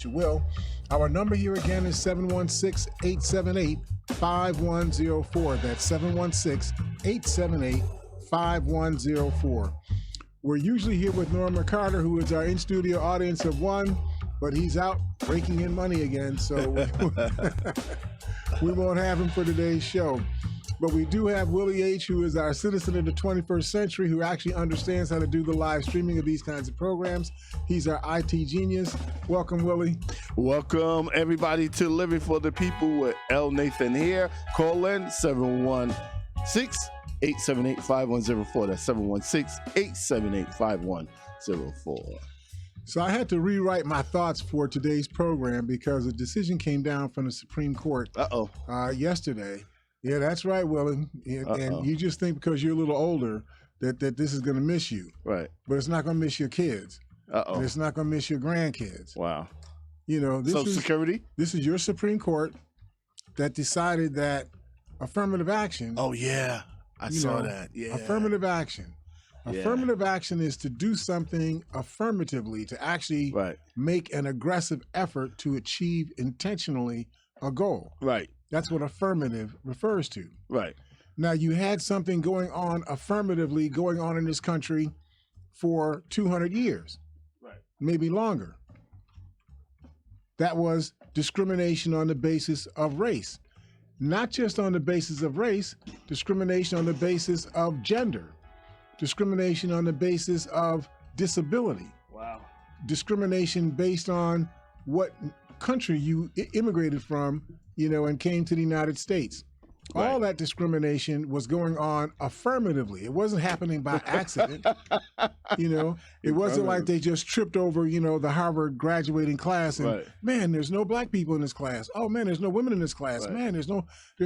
Mr. Will. Our number here again is 716-878-5104. That's 716-878-5104. We're usually here with Norma Carter, who is our in-studio audience of one, but he's out raking in money again, so we won't have him for today's show. But we do have Willie H., who is our citizen of the 21st century, who actually understands how to do the live streaming of these kinds of programs. He's our IT genius. Welcome, Willie. Welcome, everybody, to Living for the People with L. Nathan here. Call in 716-878-5104. That's 716-878-5104. So I had to rewrite my thoughts for today's program because a decision came down from the Supreme Court yesterday. Yeah, that's right, Willie. And you just think because you're a little older that this is going to miss you. Right. But it's not going to miss your kids. And it's not going to miss your grandkids. Wow. You know, Social Security? This is your Supreme Court that decided that affirmative action. Oh, yeah. I saw that. Yeah. Affirmative action. Yeah. Affirmative action is to do something affirmatively, to actually make an aggressive effort to achieve intentionally a goal. Right. That's what affirmative refers to. Right. Now, you had something going on affirmatively going on in this country for 200 years, maybe longer. That was discrimination on the basis of race. Not just on the basis of race, discrimination on the basis of gender, discrimination on the basis of disability. Wow. Discrimination based on what country you immigrated from, you know, and came to the United States. Right. All that discrimination was going on affirmatively. It wasn't happening by accident. You know, it wasn't like they just tripped over, you know, the Harvard graduating class and man, there's no black people in this class. Oh man, there's no women in this class. Man, there's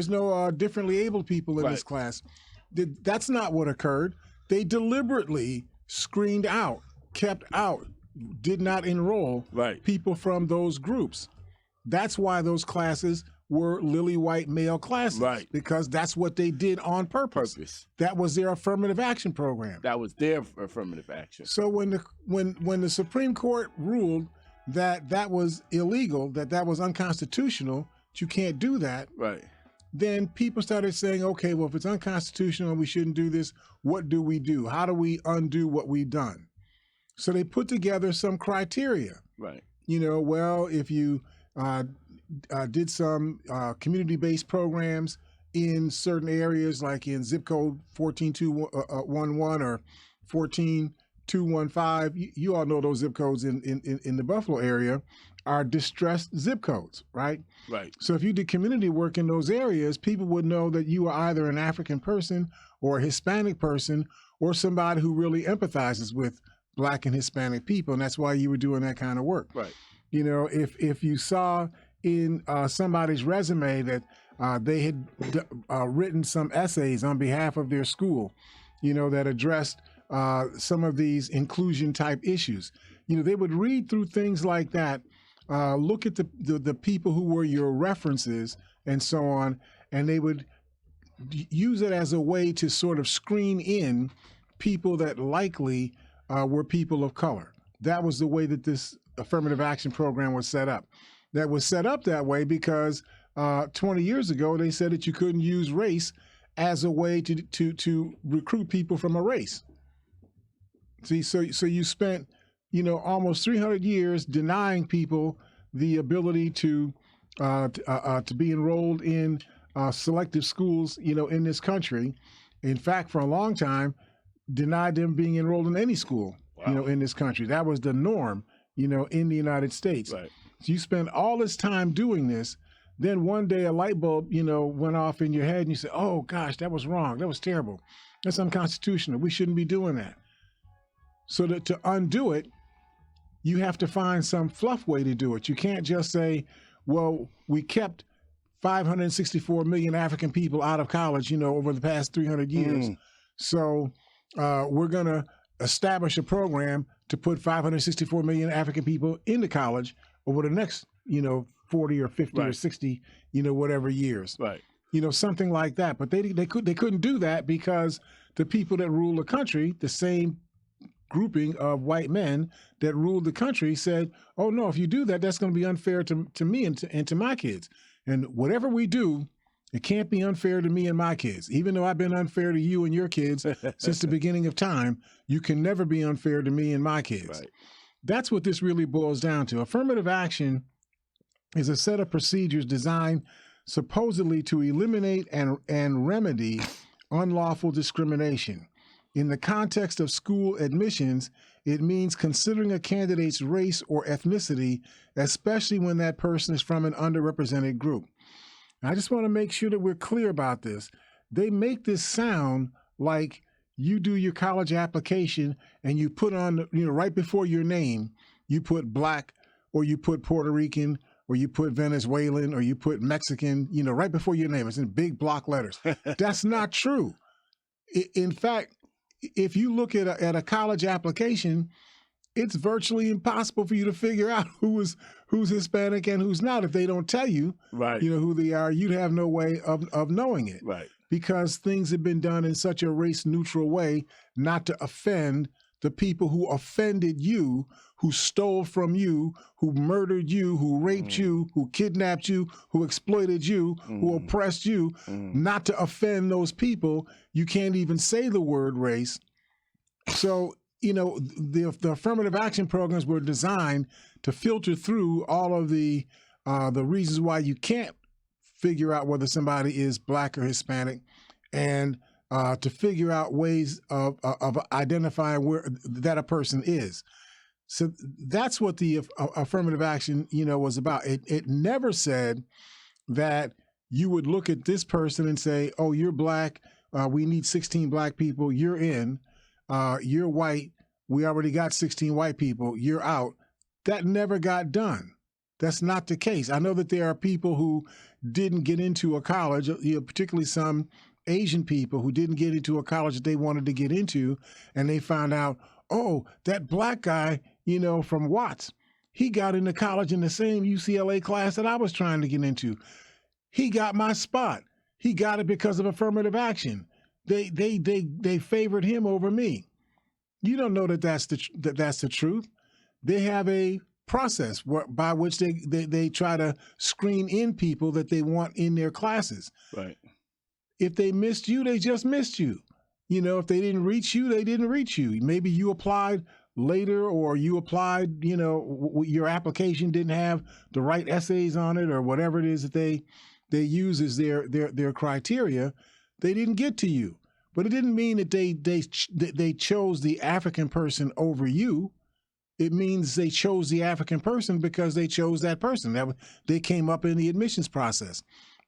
no differently abled people in this class. That's not what occurred. They deliberately screened out, kept out, did not enroll people from those groups. That's why those classes were lily white male classes, because that's what they did on purpose. That was their affirmative action program. That was their affirmative action. So when the Supreme Court ruled that was illegal, that was unconstitutional, that you can't do that, then people started saying, okay, well, if it's unconstitutional and we shouldn't do this, what do we do? How do we undo what we've done? So they put together some criteria. You know, well, if you did some community-based programs in certain areas, like in zip code 14211 or 14215. You all know those zip codes in the Buffalo area are distressed zip codes, right? So if you did community work in those areas, people would know that you are either an African person or a Hispanic person or somebody who really empathizes with Black and Hispanic people, and that's why you were doing that kind of work. You know, if you saw in somebody's resume that they had written some essays on behalf of their school, you know, that addressed some of these inclusion type issues, you know, they would read through things like that, look at the people who were your references and so on, and they would use it as a way to sort of screen in people that likely were people of color. That was the way that this affirmative action program was set up. That was set up that way because 20 years ago, they said that you couldn't use race as a way to recruit people from a race. See, so you spent, you know, almost 300 years denying people the ability to be enrolled in selective schools, you know, in this country. In fact, for a long time, denied them being enrolled in any school, you know, in this country. That was the norm, you know, in the United States. So you spend all this time doing this, then one day a light bulb, you know, went off in your head and you said, oh gosh, that was wrong. That was terrible. That's unconstitutional. We shouldn't be doing that. So that to undo it, you have to find some fluff way to do it. You can't just say, well, we kept 564 million African people out of college, you know, over the past 300 years. So we're going to establish a program to put 564 million African people into college over the next, you know, 40 or 50 or 60, you know, whatever years. You know, something like that. But they couldn't do that because the people that rule the country, the same grouping of white men that ruled the country said, oh, no, if you do that, that's going to be unfair to me and to my kids. And whatever we do, it can't be unfair to me and my kids. Even though I've been unfair to you and your kids since the beginning of time, you can never be unfair to me and my kids. Right. That's what this really boils down to. Affirmative action is a set of procedures designed supposedly to eliminate and remedy unlawful discrimination. In the context of school admissions, it means considering a candidate's race or ethnicity, especially when that person is from an underrepresented group. I just want to make sure that we're clear about this. They make this sound like you do your college application and you put on, right before your name, you put black or you put Puerto Rican or you put Venezuelan or you put Mexican, right before your name. It's in big block letters. That's not true. In fact, if you look at a college application, it's virtually impossible for you to figure out who's Hispanic and who's not. If they don't tell you, right, who they are, you'd have no way of knowing it. Right. Because things have been done in such a race-neutral way not to offend the people who offended you, who stole from you, who murdered you, who raped you, who kidnapped you, who exploited you, who oppressed you, not to offend those people. You can't even say the word race. So, the affirmative action programs were designed to filter through all of the reasons why you can't figure out whether somebody is black or Hispanic, and to figure out ways of identifying where that a person is. So that's what the affirmative action, was about. It never said that you would look at this person and say, oh, you're black. We need 16 black people. You're in. You're white. We already got 16 white people. You're out. That never got done. That's not the case. I know that there are people who didn't get into a college, particularly some Asian people who didn't get into a college that they wanted to get into, and they found out, oh, that black guy, from Watts, he got into college in the same UCLA class that I was trying to get into. He got my spot. He got it because of affirmative action. They favored him over me. You don't know that that's the truth. They have a process by which they try to screen in people that they want in their classes. Right. If they missed you, they just missed you. If they didn't reach you, they didn't reach you. Maybe you applied later, or you applied, your application didn't have the right essays on it, or whatever it is that they use as their criteria. They didn't get to you. But it didn't mean that they chose the African person over you. It means they chose the African person because they chose that person. They came up in the admissions process.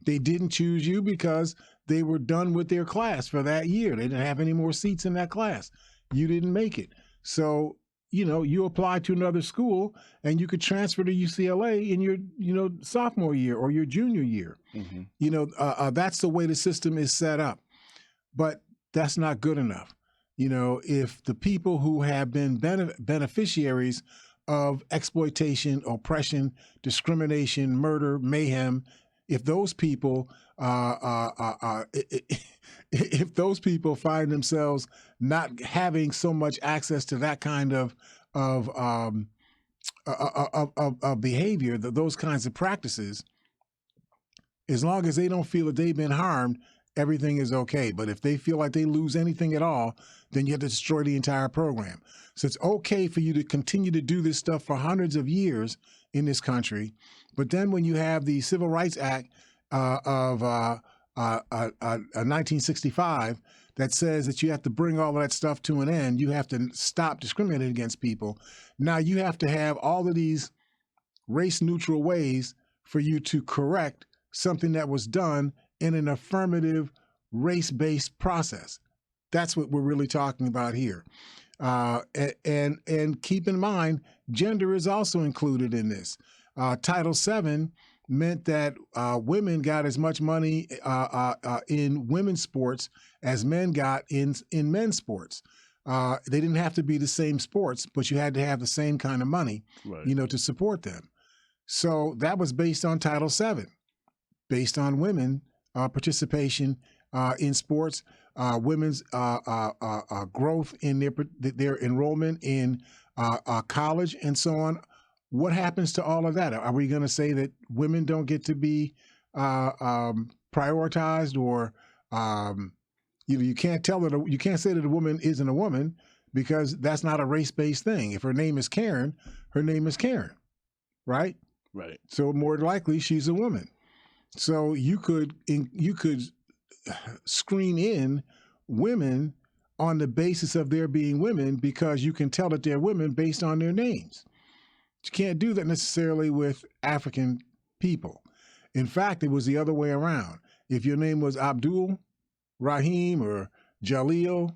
They didn't choose you because they were done with their class for that year. They didn't have any more seats in that class. You didn't make it. So, you applied to another school and you could transfer to UCLA in your, sophomore year or your junior year. Mm-hmm. That's the way the system is set up. But that's not good enough. If the people who have been beneficiaries of exploitation, oppression, discrimination, murder, mayhem, if those people find themselves not having so much access to that kind of behavior, those kinds of practices, as long as they don't feel that they've been harmed, everything is okay. But if they feel like they lose anything at all, then you have to destroy the entire program. So it's okay for you to continue to do this stuff for hundreds of years in this country. But then when you have the Civil Rights Act of 1965 that says that you have to bring all of that stuff to an end, you have to stop discriminating against people. Now you have to have all of these race-neutral ways for you to correct something that was done in an affirmative race-based process. That's what we're really talking about here. And keep in mind, gender is also included in this. Title VII meant that women got as much money in women's sports as men got in men's sports. They didn't have to be the same sports, but you had to have the same kind of money, right, to support them. So that was based on Title VII, based on women participation in sports. women's growth in their enrollment in college and so on. What happens to all of that? Are we going to say that women don't get to be prioritized, or you can't tell that you can't say that a woman isn't a woman because that's not a race-based thing. If her name is Karen, her name is Karen, right? Right. So more likely she's a woman. So you could screen in women on the basis of their being women because you can tell that they're women based on their names. You can't do that necessarily with African people. In fact, it was the other way around. If your name was Abdul, Rahim, or Jalil,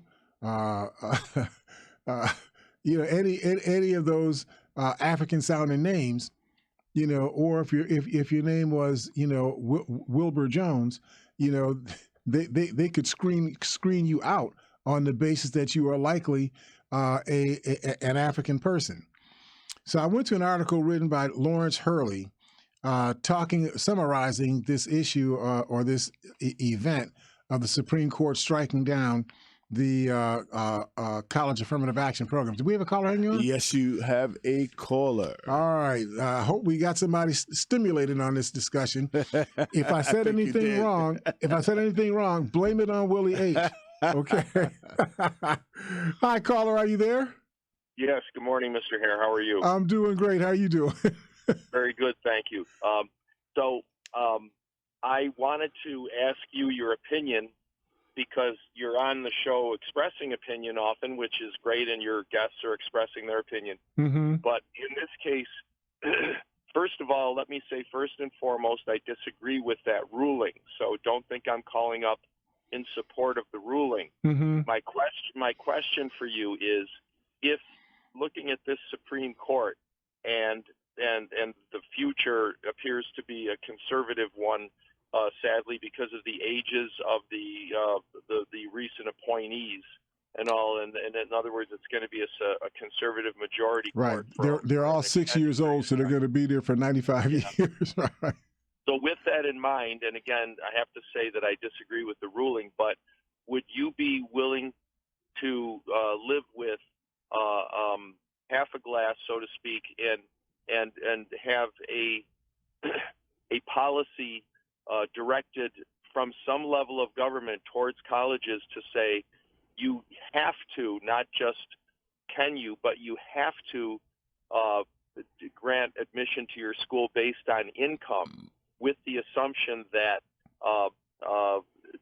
any of those African-sounding names, or if your name was Wilbur Jones, they could screen you out on the basis that you are likely an African person. So I went to an article written by Lawrence Hurley, summarizing this issue or this event of the Supreme Court striking down the college affirmative action program. Do we have a caller hanging on? Yes, you have a caller. All right. I hope we got somebody stimulated on this discussion. If I said anything wrong, blame it on Willie H. Okay. Hi, caller. Are you there? Yes. Good morning, Mr. Hare. How are you? I'm doing great. How are you doing? Very good. Thank you. I wanted to ask you your opinion because you're on the show expressing opinion often, which is great, and your guests are expressing their opinion. Mm-hmm. But in this case, first of all, let me say first and foremost, I disagree with that ruling. So don't think I'm calling up in support of the ruling. Mm-hmm. My question for you is, if looking at this Supreme Court and the future appears to be a conservative one, sadly, because of the ages of the recent appointees and all, and in other words, it's going to be a conservative majority right. court. They're all 6 years old, so they're going to be there for 95 years. Right. So with that in mind, and again, I have to say that I disagree with the ruling, but would you be willing to live with half a glass, so to speak, and have a policy directed from some level of government towards colleges to say you have to, not just can you, but you have to grant admission to your school based on income, with the assumption that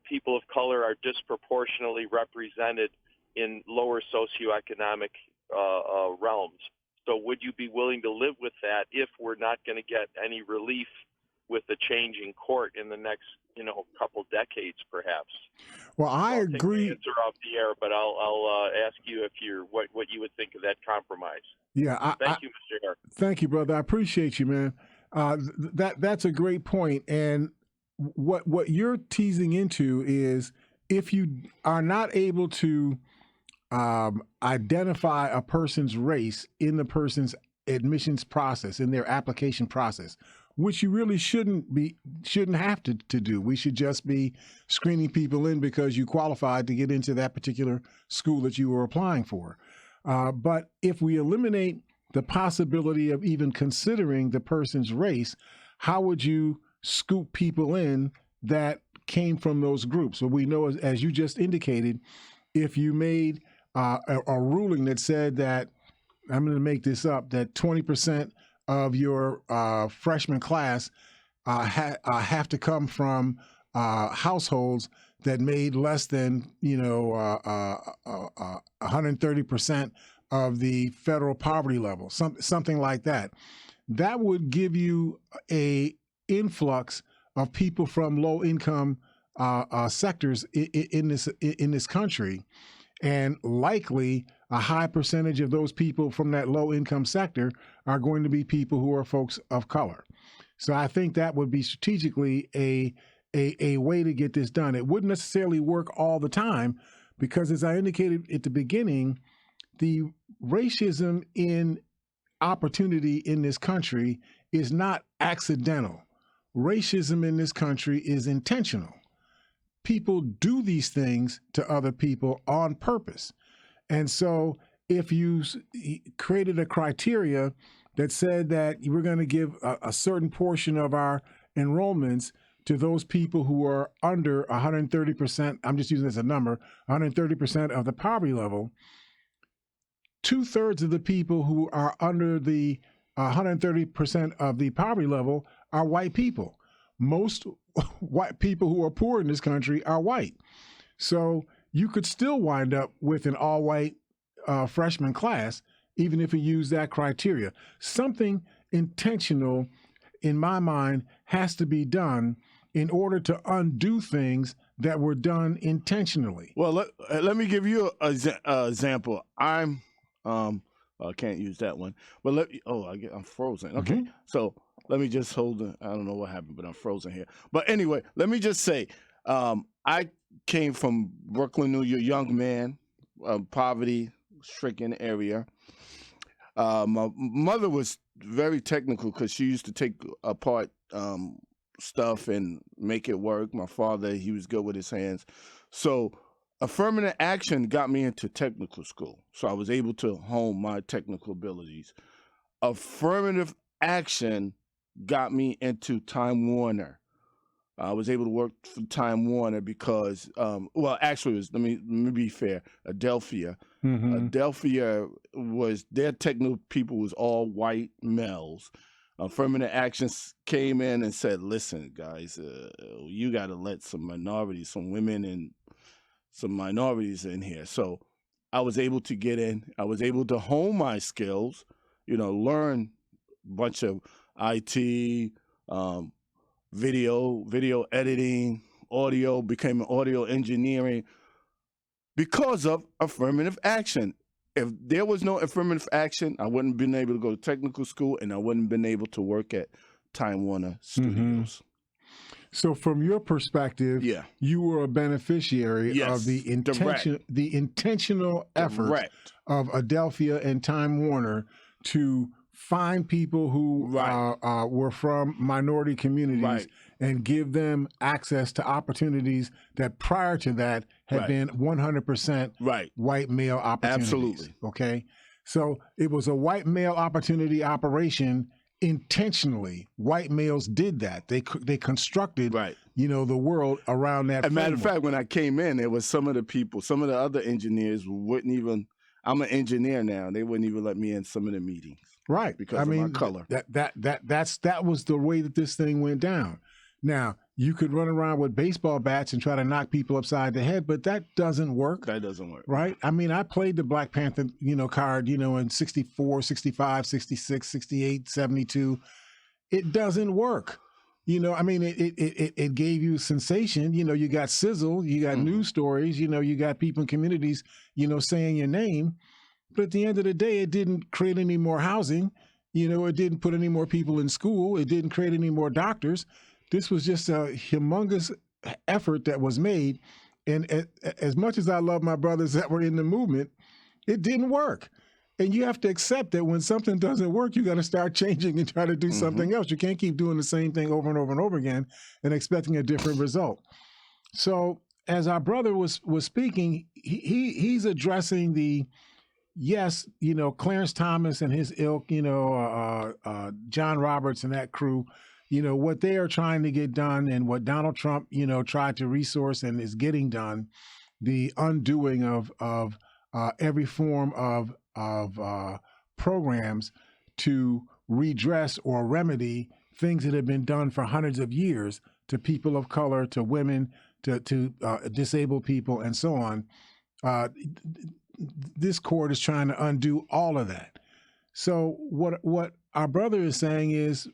people of color are disproportionately represented in lower socioeconomic realms. So would you be willing to live with that if we're not going to get any relief with the changing court in the next, couple decades, perhaps? Well, I agree. Take the answer off the air, but I'll ask you what you would think of that compromise. Yeah. Thank you, Mr. Hare. Thank you, brother. I appreciate you, man. That's a great point. And what you're teasing into is, if you are not able to identify a person's race in the person's admissions process, in their application process, which you really shouldn't have to do. We should just be screening people in because you qualified to get into that particular school that you were applying for. But if we eliminate the possibility of even considering the person's race, how would you scoop people in that came from those groups? So we know, as you just indicated, if you made a ruling that said that, I'm going to make this up, that 20% of your freshman class have to come from households that made less than 130% of the federal poverty level, something like that. That would give you a influx of people from low income sectors in this country, and likely a high percentage of those people from that low income sector are going to be people who are folks of color. So I think that would be strategically a way to get this done. It wouldn't necessarily work all the time because, as I indicated at the beginning, the racism in opportunity in this country is not accidental. Racism in this country is intentional. people do these things to other people on purpose. And so if you created a criteria that said that we're going to give a certain portion of our enrollments to those people who are under 130%, I'm just using this as a number, 130% of the poverty level, 2/3 of the people who are under the 130% of the poverty level are white people. Most white people who are poor in this country are white. So you could still wind up with an all-white freshman class, even if you use that criteria. Something intentional, in my mind, has to be done in order to undo things that were done intentionally. Well, let me give you an example. I can't use that one, but I'm frozen. Okay, so let me just hold it. I don't know what happened, but I'm frozen here. But anyway, let me just say, I came from Brooklyn, New York, young man, poverty-stricken area. My mother was very technical because she used to take apart stuff and make it work. My father, he was good with his hands. So affirmative action got me into technical school. So I was able to hone my technical abilities. Affirmative action got me into Time Warner. I was able to work for Time Warner because, actually, it was, let me be fair, Adelphia. Adelphia was, their technical people was all white males. Affirmative action came in and said, listen, guys, you got to let some minorities, some women and some minorities in here. So I was able to get in. I was able to hone my skills, learn a bunch of IT, video editing, audio, became an audio engineering because of affirmative action. If there was no affirmative action, I wouldn't have been able to go to technical school and I wouldn't have been able to work at Time Warner Studios. So from your perspective, you were a beneficiary of the intentional effort of Adelphia and Time Warner to find people who were from minority communities and give them access to opportunities that prior to that had been 100% white male opportunities. Absolutely. Okay. So it was a white male opportunity operation. Intentionally, white males did that. They constructed, the world around that. As a matter of fact, when I came in, there was some of the other engineers wouldn't even. I'm an engineer now. They wouldn't even let me in some of the meetings, because of my color. That was the way that this thing went down. Now you could run around with baseball bats and try to knock people upside the head, but that doesn't work. That doesn't work, right? I mean, I played the Black Panther, card, in 64, 65, 66, 68, 72. It doesn't work. It gave you sensation. You got sizzle, you got news stories, you got people in communities, saying your name. But at the end of the day, it didn't create any more housing. It didn't put any more people in school. It didn't create any more doctors. This was just a humongous effort that was made. And as much as I love my brothers that were in the movement, it didn't work. And you have to accept that when something doesn't work, you got to start changing and try to do something else. You can't keep doing the same thing over and over and over again and expecting a different result. So as our brother was speaking, he's addressing the, yes, Clarence Thomas and his ilk, John Roberts and that crew, what they are trying to get done and what Donald Trump, tried to resource and is getting done, the undoing of every form of programs to redress or remedy things that have been done for hundreds of years to people of color, to women, to disabled people, and so on. This court is trying to undo all of that. So what our brother is saying is,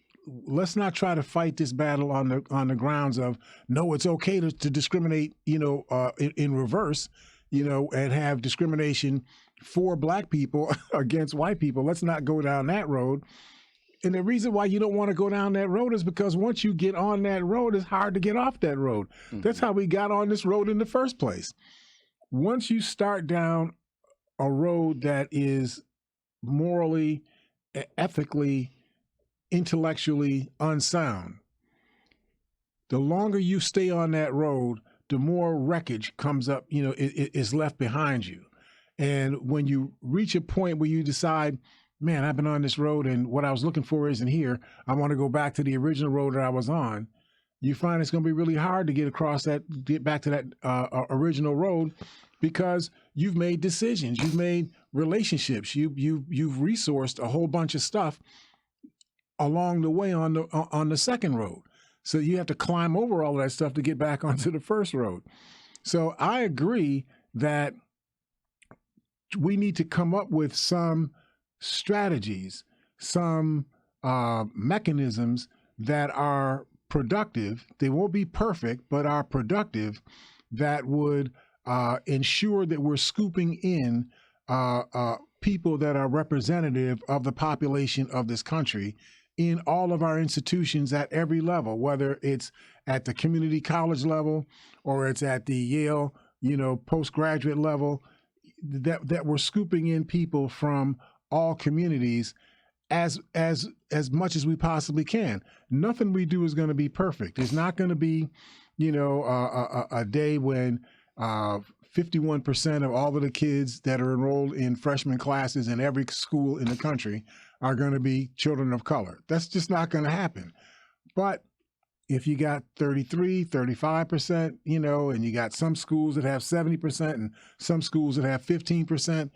let's not try to fight this battle on the grounds of, no, it's okay to discriminate, in reverse, and have discrimination for Black people against white people. Let's not go down that road. And the reason why you don't want to go down that road is because once you get on that road, it's hard to get off that road. That's how we got on this road in the first place. Once you start down a road that is morally, ethically, intellectually unsound, the longer you stay on that road, the more wreckage comes up, is left behind you. And when you reach a point where you decide, man, I've been on this road and what I was looking for isn't here, I want to go back to the original road that I was on, you find it's going to be really hard to get back to that original road, because you've made decisions, you've made relationships, you've resourced a whole bunch of stuff along the way on the second road. So you have to climb over all of that stuff to get back onto the first road. So I agree that we need to come up with some strategies, some mechanisms that are productive. They won't be perfect, but are productive, that would ensure that we're scooping in people that are representative of the population of this country in all of our institutions at every level, whether it's at the community college level or it's at the Yale, postgraduate level, that we're scooping in people from all communities as much as we possibly can. Nothing we do is going to be perfect. There's not going to be, a day when 51% of all of the kids that are enrolled in freshman classes in every school in the country are going to be children of color. That's just not going to happen. But if you got 33, 35%, and you got some schools that have 70% and some schools that have 15%,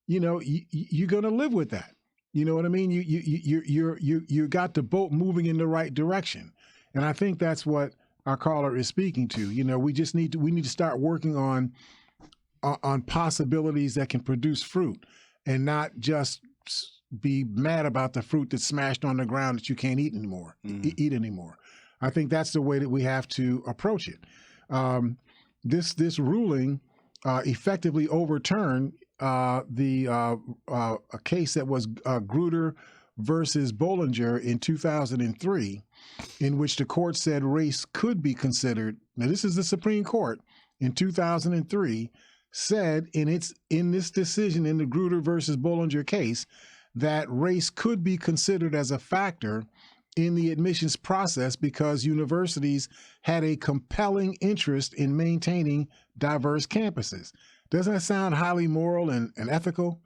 you're going to live with that. You know what I mean? You got the boat moving in the right direction. And I think that's what our caller is speaking to. We need to start working on possibilities that can produce fruit, and not just be mad about the fruit that's smashed on the ground that you can't eat anymore. I think that's the way that we have to approach it. This ruling effectively overturned a case that was Grutter versus Bollinger in 2003, in which the court said race could be considered. Now, this is the Supreme Court in 2003 said in this decision in the Grutter versus Bollinger case that race could be considered as a factor in the admissions process because universities had a compelling interest in maintaining diverse campuses. Doesn't that sound highly moral and ethical?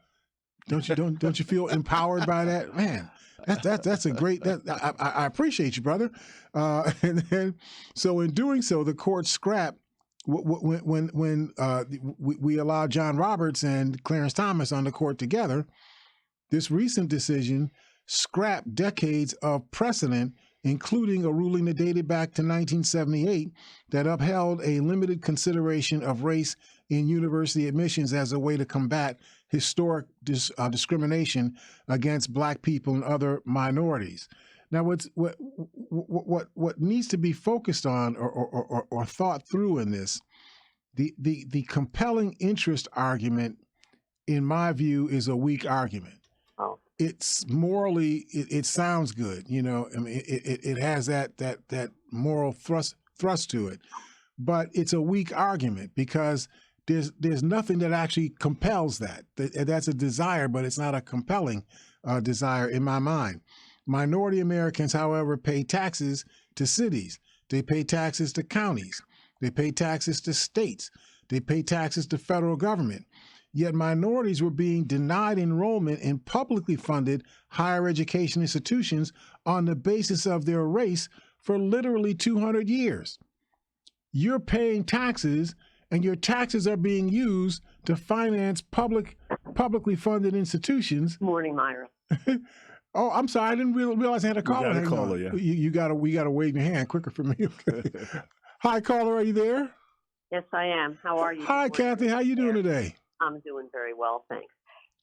Don't you feel empowered by that? Man, that's a great. I appreciate you, brother. And then, so in doing so, the court scrapped when we allowed John Roberts and Clarence Thomas on the court together. This recent decision scrapped decades of precedent, including a ruling that dated back to 1978 that upheld a limited consideration of race in university admissions as a way to combat historic discrimination against Black people and other minorities. Now, what needs to be focused on or thought through in this, the compelling interest argument, in my view, is a weak argument. It's morally, it sounds good, I mean, it has that moral thrust to it, but it's a weak argument because there's nothing that actually compels that. That's a desire, but it's not a compelling desire in my mind. Minority Americans, however, pay taxes to cities. They pay taxes to counties. They pay taxes to states. They pay taxes to federal government. Yet minorities were being denied enrollment in publicly funded higher education institutions on the basis of their race for literally 200 years. You're paying taxes, and your taxes are being used to finance publicly funded institutions. Good morning, Myra. Oh, I'm sorry. I didn't realize I had a caller. We got a caller, yeah. We gotta wave your hand quicker for me. Hi, caller. Are you there? Yes, I am. How are you? Hi, Kathy. How you doing today? I'm doing very well, thanks.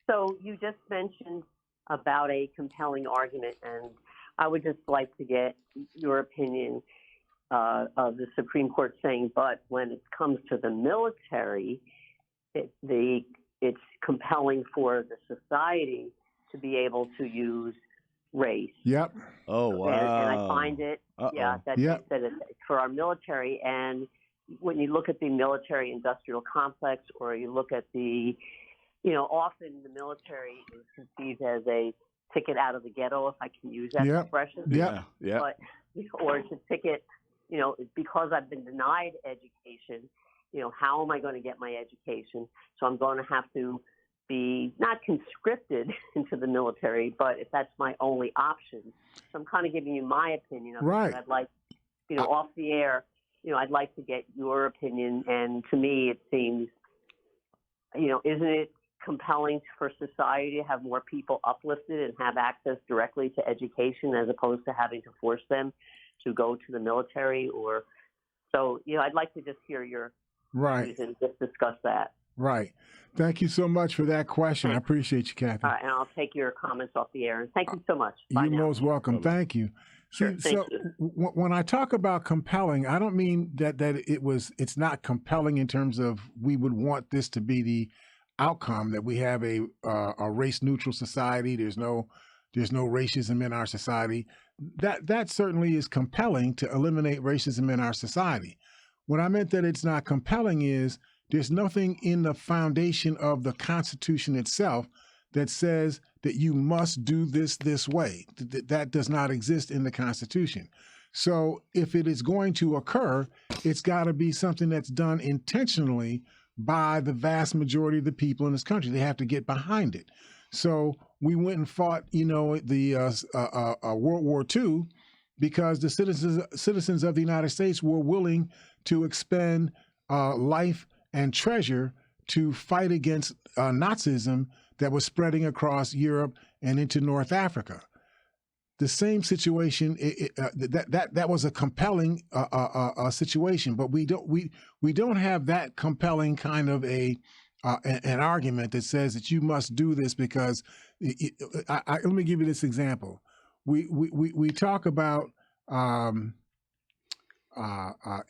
So you just mentioned about a compelling argument, and I would just like to get your opinion of the Supreme Court saying, but when it comes to the military, it's compelling for the society to be able to use race. Yep. Oh, wow. And I find it, that it's for our military. And when you look at the military industrial complex, or you look at the, often the military is conceived as a ticket out of the ghetto, if I can use that expression. Yeah. But, or it's a ticket because I've been denied education, how am I going to get my education? So I'm going to have to be not conscripted into the military, but if that's my only option. So I'm kind of giving you my opinion of right. it. I'd like, off the air, I'd like to get your opinion. And to me, it seems, isn't it compelling for society to have more people uplifted and have access directly to education as opposed to having to force them to go to the military? Or so, I'd like to just hear your views and just discuss that. Right. Thank you so much for that question. Thanks. I appreciate you, Kathy. All right, and I'll take your comments off the air. And thank you so much. Bye You're now. most welcome. Thank you. Sure, so when I talk about compelling, I don't mean that it's not compelling in terms of we would want this to be the outcome, that we have a race neutral society. There's no racism in our society. That certainly is compelling to eliminate racism in our society. What I meant that it's not compelling is there's nothing in the foundation of the Constitution itself that says that you must do this way. That does not exist in the Constitution. So if it is going to occur, it's got to be something that's done intentionally by the vast majority of the people in this country. They have to get behind it. So we went and fought, the World War II because the citizens of the United States were willing to expend life and treasure to fight against Nazism that was spreading across Europe and into North Africa. The same situation, that was a compelling situation, but we don't have that compelling kind of an argument that says that you must do this because. Let me give you this example. We talk about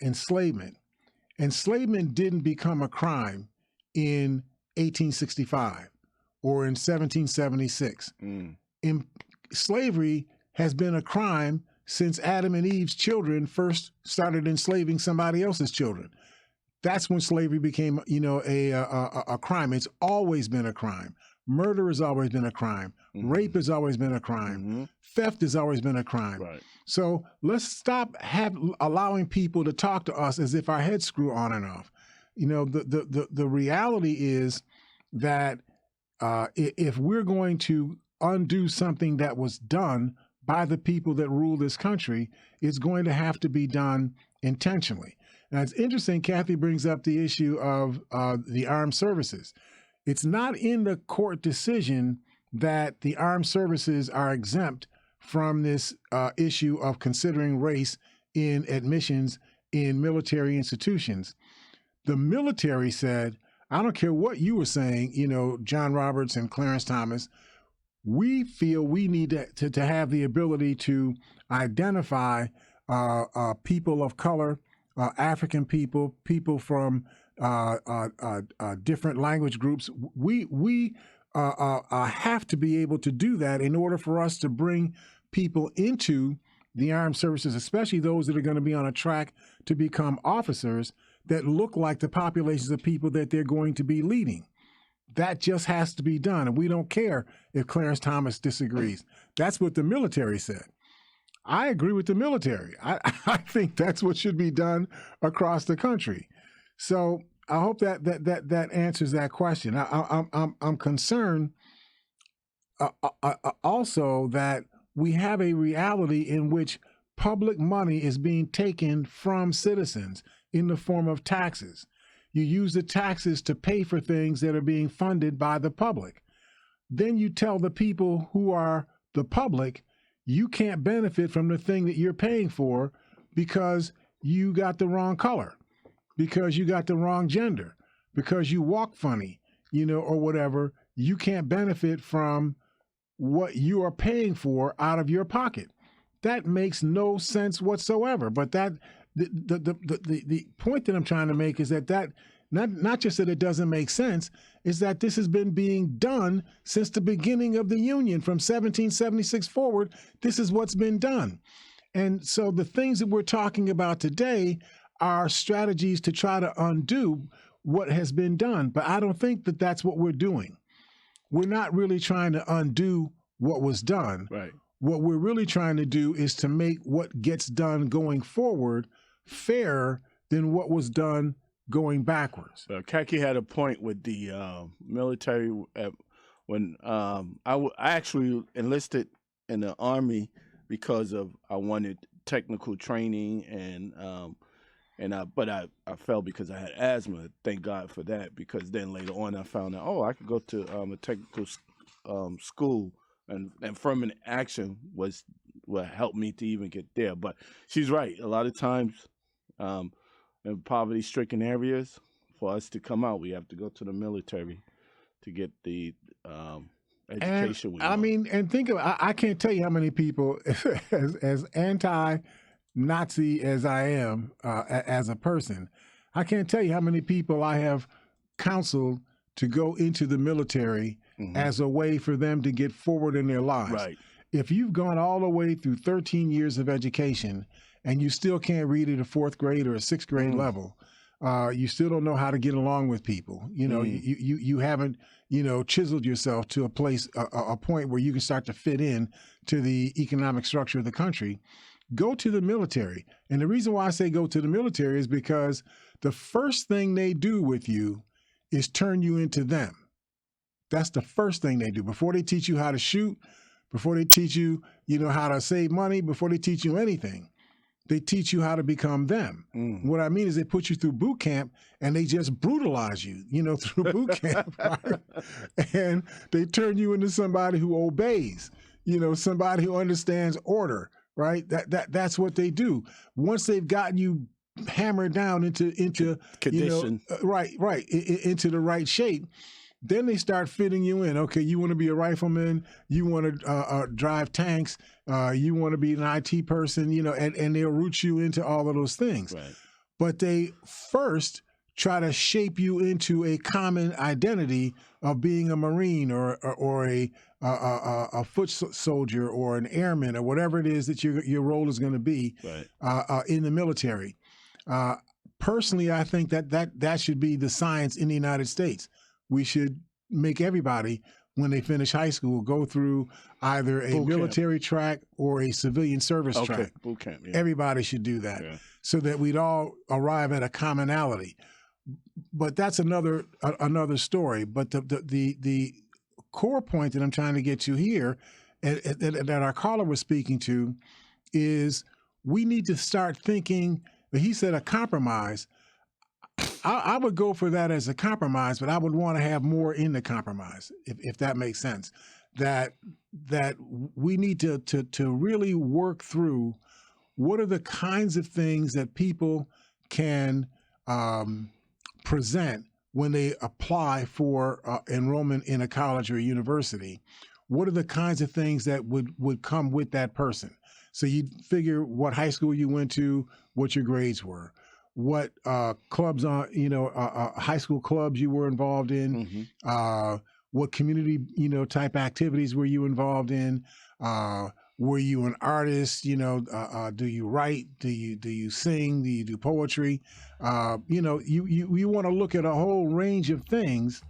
enslavement. Enslavement didn't become a crime in 1865 or in 1776. Slavery has been a crime since Adam and Eve's children first started enslaving somebody else's children. That's when slavery became, a crime. It's always been a crime. Murder has always been a crime. Rape has always been a crime. Theft has always been a crime. Right. So let's stop allowing people to talk to us as if our heads screw on and off. The reality is that if we're going to undo something that was done by the people that rule this country, it's going to have to be done intentionally. Now, it's interesting, Kathy brings up the issue of the armed services. It's not in the court decision that the armed services are exempt from this issue of considering race in admissions in military institutions. The military said, I don't care what you were saying, John Roberts and Clarence Thomas, we feel we need to have the ability to identify people of color, African people, people from different language groups. We have to be able to do that in order for us to bring people into the armed services, especially those that are going to be on a track to become officers that look like the populations of people that they're going to be leading. That just has to be done. And we don't care if Clarence Thomas disagrees. That's what the military said. I agree with the military. I think that's what should be done across the country. So I hope that answers that question. I'm concerned also that we have a reality in which public money is being taken from citizens in the form of taxes. You use the taxes to pay for things that are being funded by the public. Then you tell the people who are the public, you can't benefit from the thing that you're paying for because you got the wrong color, because you got the wrong gender, because you walk funny, or whatever. You can't benefit from what you are paying for out of your pocket. That makes no sense whatsoever. But the point that I'm trying to make is that not just that it doesn't make sense, is that this has been being done since the beginning of the Union, from 1776 forward. This is what's been done. And so the things that we're talking about today are strategies to try to undo what has been done. But I don't think that that's what we're doing. We're not really trying to undo what was done. Right. What we're really trying to do is to make what gets done going forward fairer than what was done going backwards. Kaki had a point with the military. When I actually enlisted in the Army because I wanted technical training, but I fell because I had asthma. Thank God for that, because then later on I found out, I could go to a technical school, and affirmative action was what helped me to even get there. But she's right. A lot of times in poverty-stricken areas, for us to come out, we have to go to the military to get the education we want. I mean, and think of, I can't tell you how many people, as anti-Nazi as I am as a person, I can't tell you how many people I have counseled to go into the military as a way for them to get forward in their lives. Right. If you've gone all the way through 13 years of education and you still can't read at a 4th grade or a 6th grade level, you still don't know how to get along with people. You know, you haven't, chiseled yourself to a place, a point where you can start to fit in to the economic structure of the country. Go to the military. And the reason why I say go to the military is because the first thing they do with you is turn you into them. That's the first thing they do. Before they teach you how to shoot, before they teach you, how to save money, before they teach you anything, they teach you how to become them. What I mean is they put you through boot camp and they just brutalize you, through boot camp, right? And they turn you into somebody who obeys, somebody who understands order, right? That's what they do. Once they've gotten you hammered down into condition, into the right shape, then they start fitting you in. Okay, you want to be a rifleman, you want to drive tanks, you want to be an IT person, and they'll root you into all of those things. Right. But they first try to shape you into a common identity of being a Marine or a foot soldier or an airman or whatever it is that your role is going to be in the military. Personally, I think that should be the science in the United States. We should make everybody, when they finish high school, go through either a military track or a civilian service track. Boot camp. Yeah. Everybody should do that, so that we'd all arrive at a commonality. But that's another story. But the core point that I'm trying to get to here, and that our caller was speaking to, is we need to start thinking. He said a compromise. I would go for that as a compromise, but I would want to have more in the compromise, if that makes sense. That we need to really work through what are the kinds of things that people can present when they apply for enrollment in a college or a university. What are the kinds of things that would come with that person? So you figure what high school you went to, what your grades were, what clubs on, high school clubs you were involved in, what community, type activities were you involved in? Were you an artist? Do you write? Do you sing? Do you do poetry? You want to look at a whole range of things,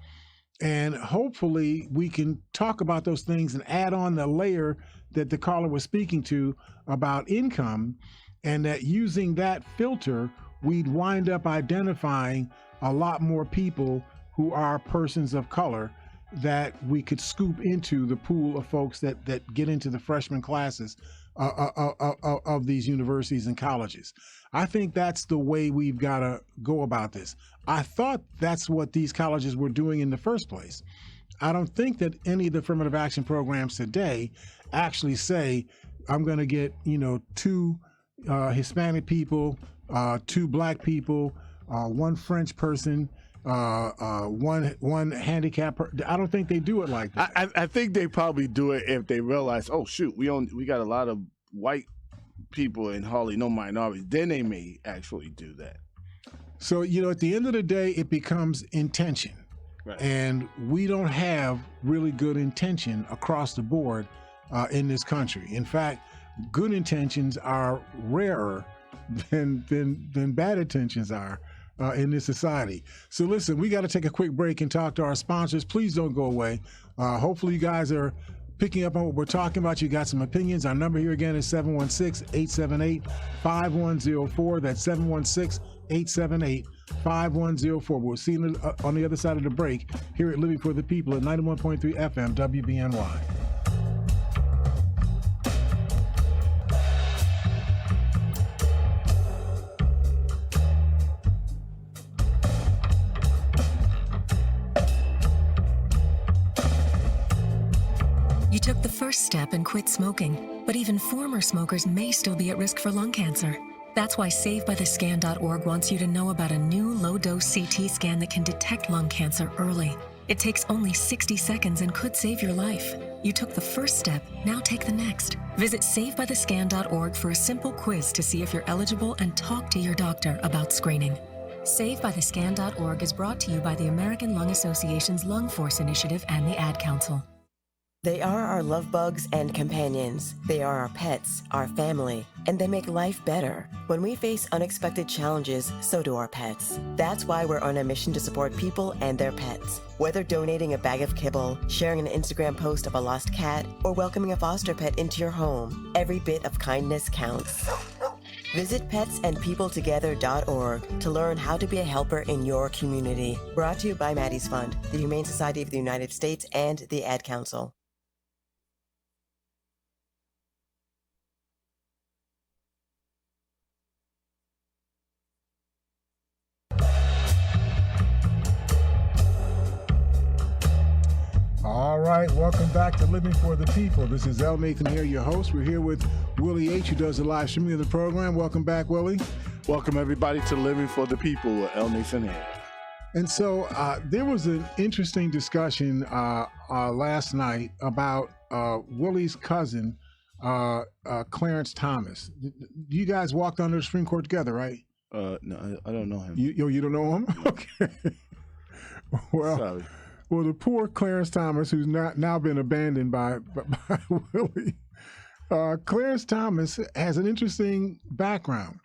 and hopefully we can talk about those things and add on the layer that the caller was speaking to about income, and that using that filter, we'd wind up identifying a lot more people who are persons of color that we could scoop into the pool of folks that get into the freshman classes of these universities and colleges. I think that's the way we've got to go about this. I thought that's what these colleges were doing in the first place. I don't think that any of the affirmative action programs today actually say, I'm going to get, 2 Hispanic people, 2 Black people, 1 French person, one handicapped. I don't think they do it like that. I think they probably do it if they realize, oh shoot, we got a lot of white people and hardly no minorities. Then they may actually do that. So at the end of the day, it becomes intention, right. And we don't have really good intention across the board in this country. In fact, good intentions are rarer than bad intentions are in this society. So listen, we got to take a quick break and talk to our sponsors. Please don't go away. Hopefully you guys are picking up on what we're talking about. You got some opinions. Our number here again is 716-878-5104. That's 716-878-5104. We'll see you on the other side of the break here at Living for the People at 91.3 FM WBNY. You took the first step and quit smoking, but even former smokers may still be at risk for lung cancer. That's why SaveByTheScan.org wants you to know about a new low-dose CT scan that can detect lung cancer early. It takes only 60 seconds and could save your life. You took the first step, now take the next. Visit SaveByTheScan.org for a simple quiz to see if you're eligible and talk to your doctor about screening. SaveByTheScan.org is brought to you by the American Lung Association's Lung Force Initiative and the Ad Council. They are our love bugs and companions. They are our pets, our family, and they make life better. When we face unexpected challenges, so do our pets. That's why we're on a mission to support people and their pets. Whether donating a bag of kibble, sharing an Instagram post of a lost cat, or welcoming a foster pet into your home, every bit of kindness counts. Visit petsandpeopletogether.org to learn how to be a helper in your community. Brought to you by Maddie's Fund, the Humane Society of the United States, and the Ad Council. All right, welcome back to Living for the People. This is L. Nathan here, your host. We're here with Willie H., who does the live streaming of the program. Welcome back, Willie. Welcome, everybody, to Living for the People with L. Nathan here. And so there was an interesting discussion last night about Willie's cousin, Clarence Thomas. You guys walked under the Supreme Court together, right? No, I don't know him. You don't know him? Okay. Well, sorry. Well, the poor Clarence Thomas, who's now been abandoned by Willie, Clarence Thomas has an interesting background.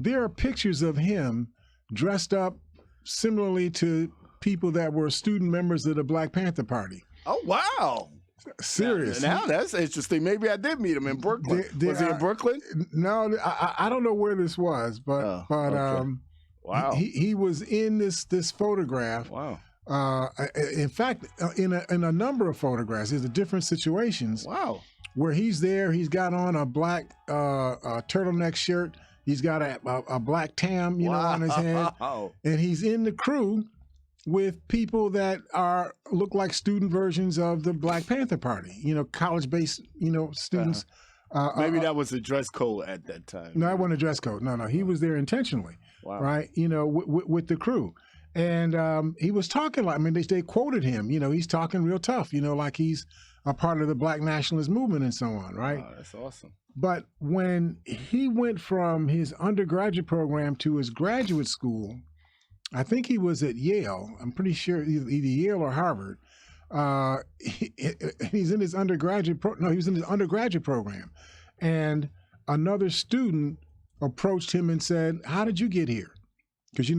There are pictures of him dressed up similarly to people that were student members of the Black Panther Party. Oh, wow. Serious. Now that's interesting. Maybe I did meet him in Brooklyn. Was he in Brooklyn? No, I don't know where this was, but okay. Wow. He was in this photograph. Wow. In fact, in a number of photographs, there's different situations. Wow. Where he's there, he's got on a black turtleneck shirt. He's got a black tam, on his head, and he's in the crew with people that look like student versions of the Black Panther Party. College-based, students. Maybe that was a dress code at that time. No, that wasn't a dress code. No, he was there intentionally. Wow. Right? With the crew. And he was talking they quoted him, he's talking real tough, like he's a part of the Black nationalist movement and so on, right? Wow, that's awesome. But when he went from his undergraduate program to his graduate school, I think he was at Yale. I'm pretty sure either Yale or Harvard. He's in his undergraduate he was in his undergraduate program. And another student approached him and said, "How did you get here?" Because,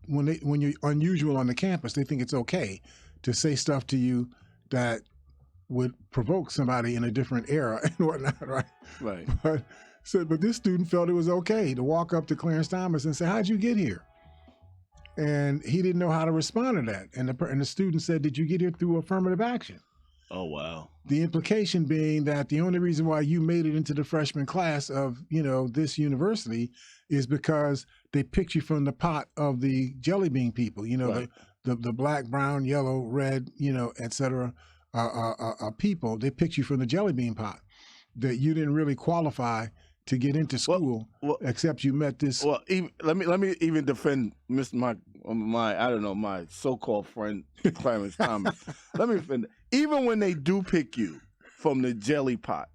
when you're unusual on the campus, they think it's okay to say stuff to you that would provoke somebody in a different era and whatnot, right? Right. But this student felt it was okay to walk up to Clarence Thomas and say, "How'd you get here?" And he didn't know how to respond to that. And the student said, "Did you get here through affirmative action?" Oh, wow. The implication being that the only reason why you made it into the freshman class of, this university is because they picked you from the pot of the jelly bean people, right. the black, brown, yellow, red, et cetera, people. They picked you from the jelly bean pot, that you didn't really qualify to get into school, except you met this. Well, let me even defend my so-called friend Clarence Thomas. Let me defend. Even when they do pick you from the jelly pot,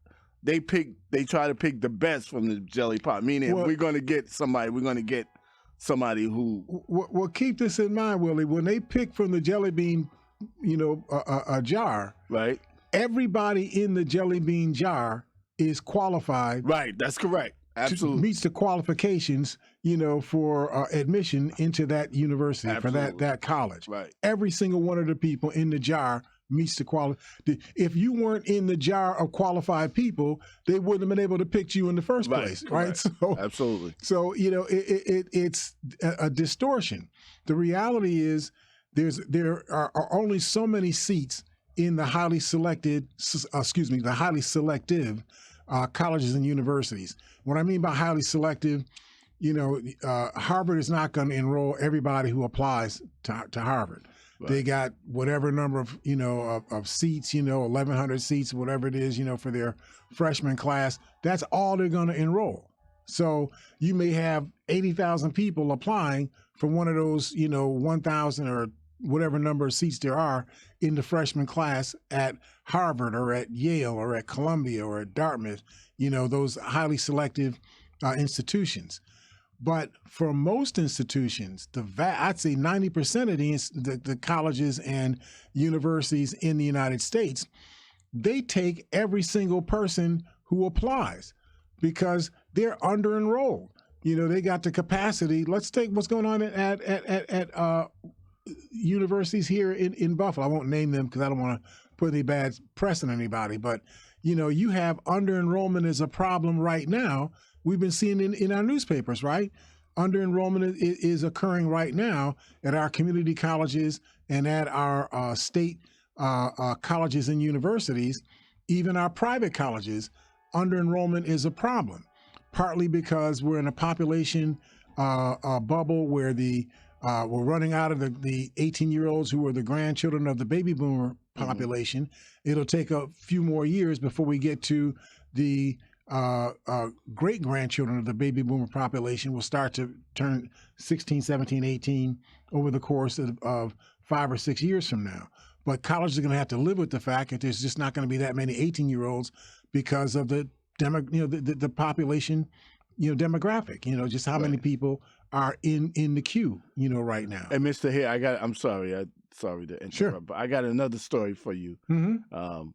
they try to pick the best from the jelly pot. Meaning, we're going to get somebody who. Well, keep this in mind, Willie. When they pick from the jelly bean, a jar, right? Everybody in the jelly bean jar is qualified. Right, that's correct. Absolutely. Meets the qualifications, for admission into that university, for that college. Right. Every single one of the people in the jar meets the quality. If you weren't in the jar of qualified people, they wouldn't have been able to pick you in the first place, right? So absolutely. So it's a distortion. The reality is there are only so many seats in the highly selective colleges and universities. What I mean by highly selective, Harvard is not going to enroll everybody who applies to Harvard. Right. They got whatever number of of seats, 1,100 seats, whatever it is, for their freshman class. That's all they're going to enroll. So you may have 80,000 people applying for one of those, 1,000 or whatever number of seats there are in the freshman class at Harvard or at Yale or at Columbia or at Dartmouth, those highly selective institutions. But for most institutions, I'd say 90% of the colleges and universities in the United States, they take every single person who applies because they're under enrolled. They got the capacity. Let's take what's going on at universities here in Buffalo. I won't name them because I don't want to put any bad press on anybody. But you have under enrollment is a problem right now. We've been seeing in our newspapers, right? Under enrollment is occurring right now at our community colleges and at our state colleges and universities, even our private colleges. Under enrollment is a problem, partly because we're in a population bubble where we're running out of the 18-year-olds who are the grandchildren of the baby boomer population. It'll take a few more years before we get to the great-grandchildren of the baby boomer population will start to turn 16, 17, 18 over the course of 5 or 6 years from now. But colleges are going to have to live with the fact that there's just not going to be that many 18-year-olds because of the the population demographic. Just how many people are in the queue right now. And Mr. Hare, I'm sorry to interrupt, sure, but I got another story for you. Mm-hmm.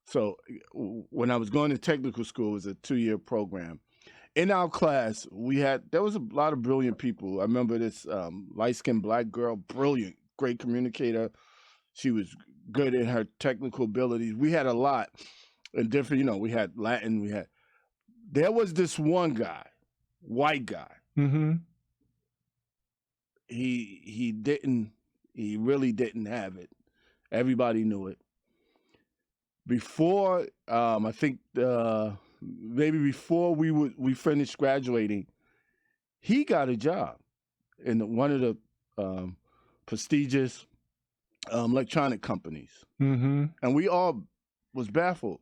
So when I was going to technical school, it was a 2-year program. In our class, there was a lot of brilliant people. I remember this light-skinned black girl, brilliant, great communicator. She was good in her technical abilities. We had a lot and different, we had Latin, there was this one guy, white guy. Mm-hmm. He really didn't have it. Everybody knew it. Before, I think maybe before we finished graduating, he got a job in one of the prestigious electronic companies. Mm-hmm. And we all was baffled.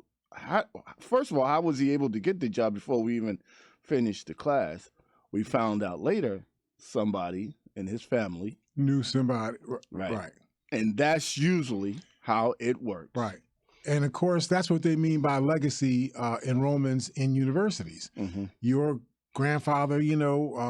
First of all, how was he able to get the job before we even finished the class? We found out later somebody in his family knew somebody. Right. And that's usually how it works. Right. And of course, that's what they mean by legacy enrollments in universities. Mm-hmm. Your grandfather,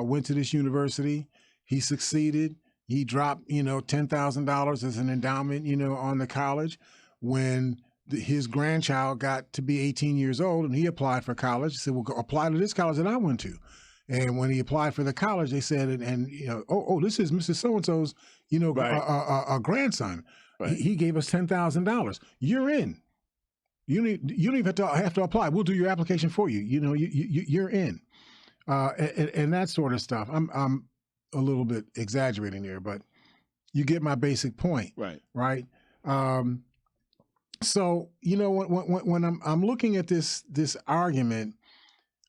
went to this university. He succeeded. He dropped, $10,000 as an endowment, on the college. When his grandchild got to be 18 years old and he applied for college, he said, well, go apply to this college that I went to. And when he applied for the college, they said, this is Mr. So-and-so's, a grandson. Right. He gave us $10,000. You're in. You don't even have to apply. We'll do your application for you. You're in, and that sort of stuff. I'm a little bit exaggerating there, but you get my basic point. Right. So when I'm looking at this argument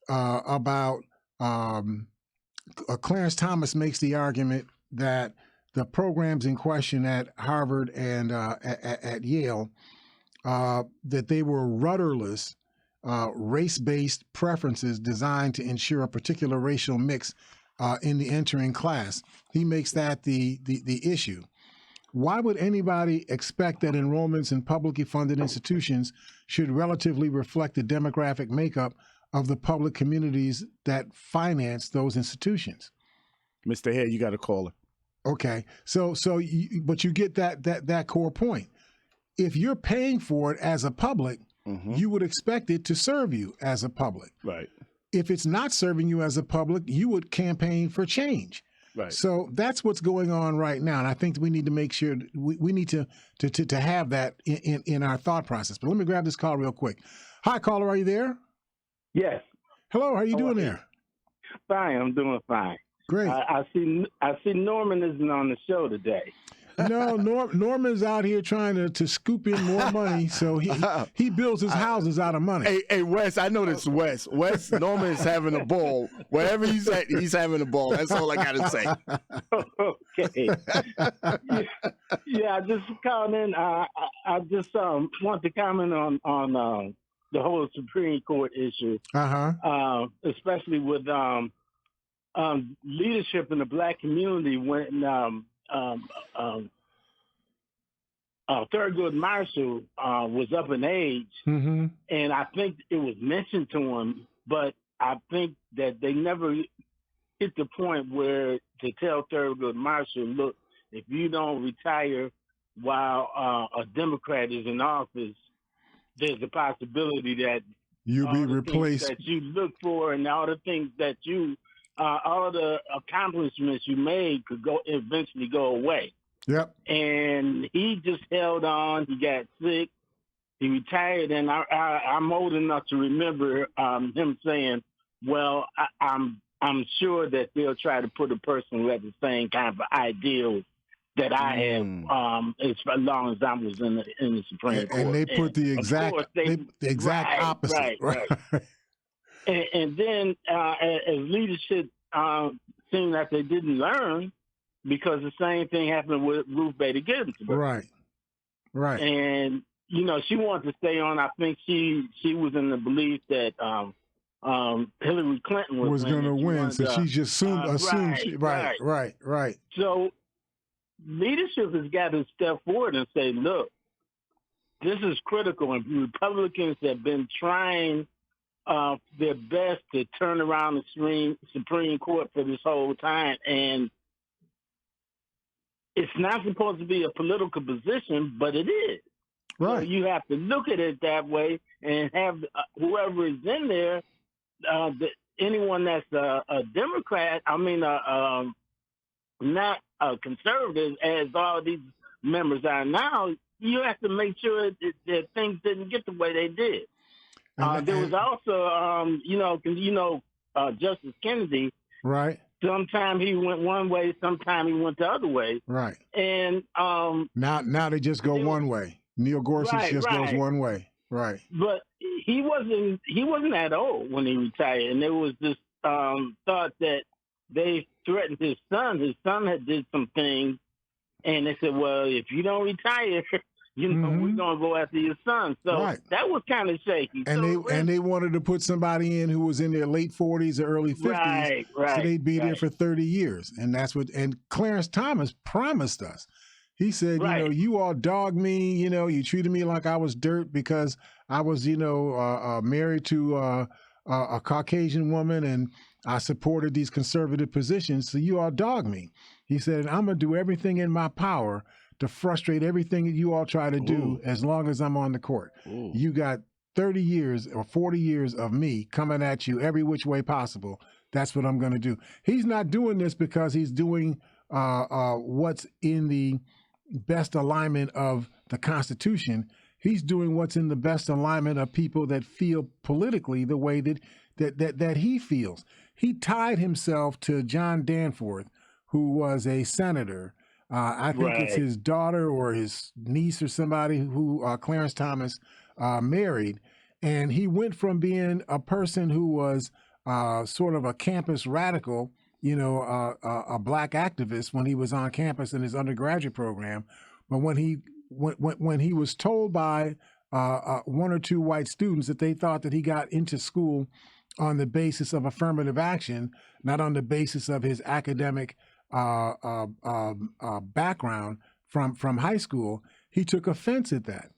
about Clarence Thomas makes the argument that the programs in question at Harvard and at Yale, that they were rudderless, race-based preferences designed to ensure a particular racial mix in the entering class. He makes that the issue. Why would anybody expect that enrollments in publicly funded institutions should relatively reflect the demographic makeup of the public communities that finance those institutions? Mr. Hare, you got a caller. Okay, but you get that core point. If you're paying for it as a public, mm-hmm. you would expect it to serve you as a public. Right. If it's not serving you as a public, you would campaign for change. Right. So that's what's going on right now, and I think we need to make sure we need to have that in our thought process. But let me grab this call real quick. Hi, caller, are you there? Yes. Hello, how are you doing there? Fine, I'm doing fine. Great. I see Norman isn't on the show today. No, Norman's out here trying to scoop in more money, so he builds his houses out of money. Hey, Wes, I know this, Wes. Norman is having a ball. Wherever he's at, he's having a ball. That's all I got to say. Okay. Yeah, just calling in. I just want to comment on the whole Supreme Court issue. Especially with leadership in the Black community when Thurgood Marshall was up in age, and I think it was mentioned to him, but I think that they never hit the point where to tell Thurgood Marshall, look, if you don't retire while a Democrat is in office, there's a possibility that you'll be replaced. That you look for and all the things that you, all the accomplishments you made could eventually go away. Yep. And he just held on. He got sick. He retired, and I'm old enough to remember him saying, "Well, I'm sure that they'll try to put a person who has the same kind of ideals that I have, as long as I was in the Supreme Court." And they put the exact opposite. Right. And then as leadership seemed that they didn't learn, because the same thing happened with Ruth Bader Ginsburg. Right. And, she wanted to stay on. I think she was in the belief that Hillary Clinton was going to win. So she just assumed. Right. So leadership has got to step forward and say, look, this is critical. And Republicans have been trying their best to turn around the Supreme Court for this whole time. And it's not supposed to be a political position, but it is. Right. So you have to look at it that way and have whoever is in there, anyone that's a Democrat, not a conservative, as all these members are now, you have to make sure that things didn't get the way they did. There was also, Justice Kennedy. Right. Sometimes he went one way, sometimes he went the other way. Right. And now they just go one way. Neil Gorsuch goes one way. Right. But he wasn't that old when he retired, and there was this thought that they threatened his son. His son had did some things, and they said, "Well, if you don't retire, we're gonna go after your son." So that was kind of shaky. And they wanted to put somebody in who was in their late 40s or early 50s, so they'd be there for 30 years. And that's what. And Clarence Thomas promised us. He said, you all dogged me. You treated me like I was dirt because I was, married to a Caucasian woman, and I supported these conservative positions. So you all dogged me. He said, I'm gonna do everything in my power to frustrate everything that you all try to do as long as I'm on the court. You got 30 years or 40 years of me coming at you every which way possible. That's what I'm going to do. He's not doing this because he's doing what's in the best alignment of the Constitution. He's doing what's in the best alignment of people that feel politically the way that he feels. He tied himself to John Danforth, who was a senator. I think it's his daughter or his niece or somebody who Clarence Thomas married. And he went from being a person who was sort of a campus radical, a black activist when he was on campus in his undergraduate program. But when he was told by one or two white students that they thought that he got into school on the basis of affirmative action, not on the basis of his academic background from high school, he took offense at that.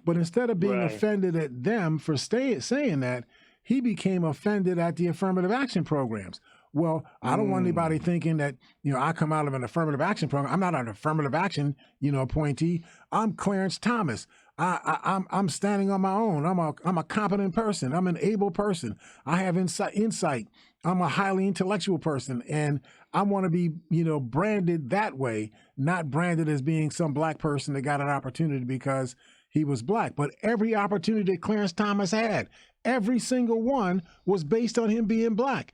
But instead of being offended at them for saying that, he became offended at the affirmative action programs. Well, I don't want anybody thinking that, I come out of an affirmative action program. I'm not an affirmative action, appointee. I'm Clarence Thomas. I'm standing on my own. I'm a competent person. I'm an able person. I have insight. I'm a highly intellectual person, and I want to be, branded that way, not branded as being some black person that got an opportunity because he was black. But every opportunity that Clarence Thomas had, every single one was based on him being black.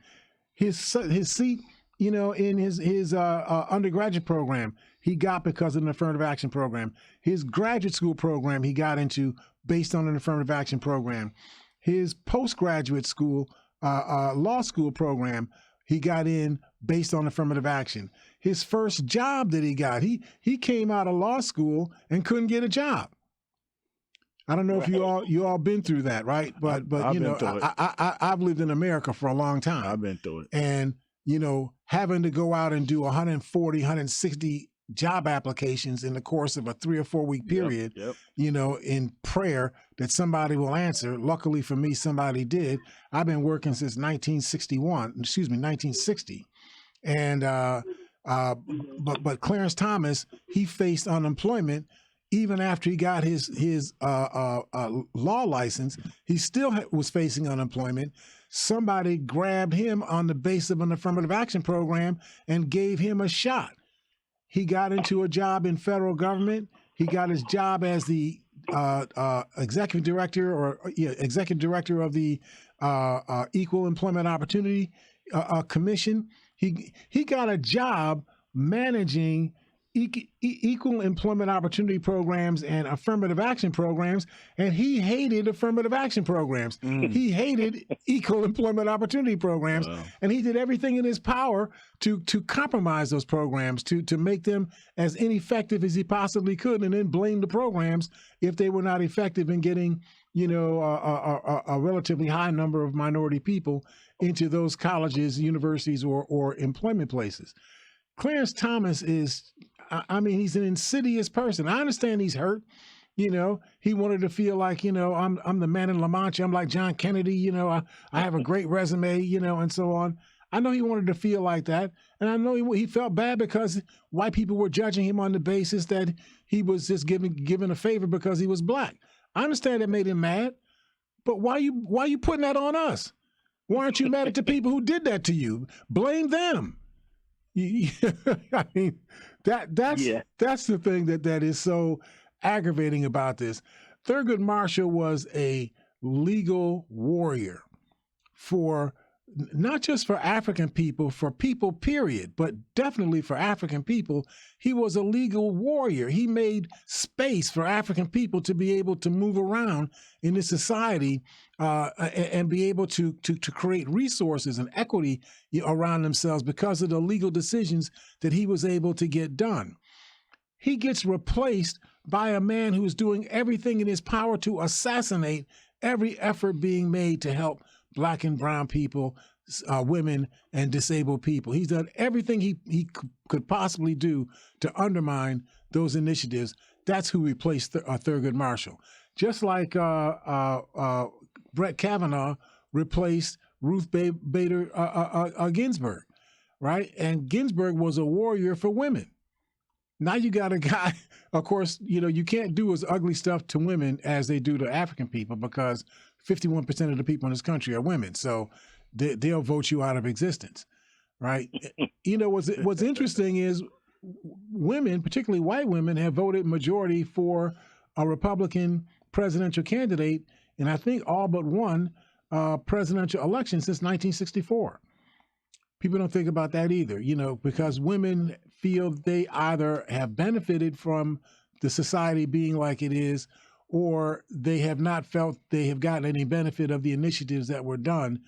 His seat, in his undergraduate program, he got because of an affirmative action program. His graduate school program he got into based on an affirmative action program. His postgraduate school, law school program, he got in based on affirmative action. His first job that he got, he came out of law school and couldn't get a job. I don't know if you all been through that, right? But I've lived in America for a long time. I've been through it. And, having to go out and do 140, 160 job applications in the course of a 3 or 4 week period, in prayer that somebody will answer. Luckily for me, somebody did. I've been working since 1960. And, but Clarence Thomas, he faced unemployment even after he got his law license. He still was facing unemployment. Somebody grabbed him on the base of an affirmative action program and gave him a shot. He got into a job in federal government. He got his job as the executive director of the Equal Employment Opportunity Commission. He got a job managing equal employment opportunity programs and affirmative action programs, and he hated affirmative action programs. He hated equal employment opportunity programs, and he did everything in his power to compromise those programs, to make them as ineffective as he possibly could, and then blame the programs if they were not effective in getting, a relatively high number of minority people into those colleges, universities, or employment places. Clarence Thomas is, he's an insidious person. I understand he's hurt. He wanted to feel like, I'm the man in La Mancha. I'm like John Kennedy. I have a great resume, and so on. I know he wanted to feel like that. And I know he felt bad because white people were judging him on the basis that he was just given a favor because he was black. I understand it made him mad, but why you putting that on us? Why aren't you mad at the people who did that to you? Blame them. I mean, that's the thing that is so aggravating about this. Thurgood Marshall was a legal warrior for not just for African people, for people, period, but definitely for African people. He was a legal warrior. He made space for African people to be able to move around in this society and be able to create resources and equity around themselves because of the legal decisions that he was able to get done. He gets replaced by a man who is doing everything in his power to assassinate every effort being made to help Black and brown people, women, and disabled people. He's done everything he could possibly do to undermine those initiatives. That's who replaced Thurgood Marshall. Just like Brett Kavanaugh replaced Ruth Bader Ginsburg, right? And Ginsburg was a warrior for women. Now you got a guy, of course, you can't do as ugly stuff to women as they do to African people because 51% of the people in this country are women. So they'll vote you out of existence, right? What's interesting is women, particularly white women, have voted majority for a Republican presidential candidate, and I think all but one presidential election since 1964. People don't think about that either, because women feel they either have benefited from the society being like it is, or they have not felt they have gotten any benefit of the initiatives that were done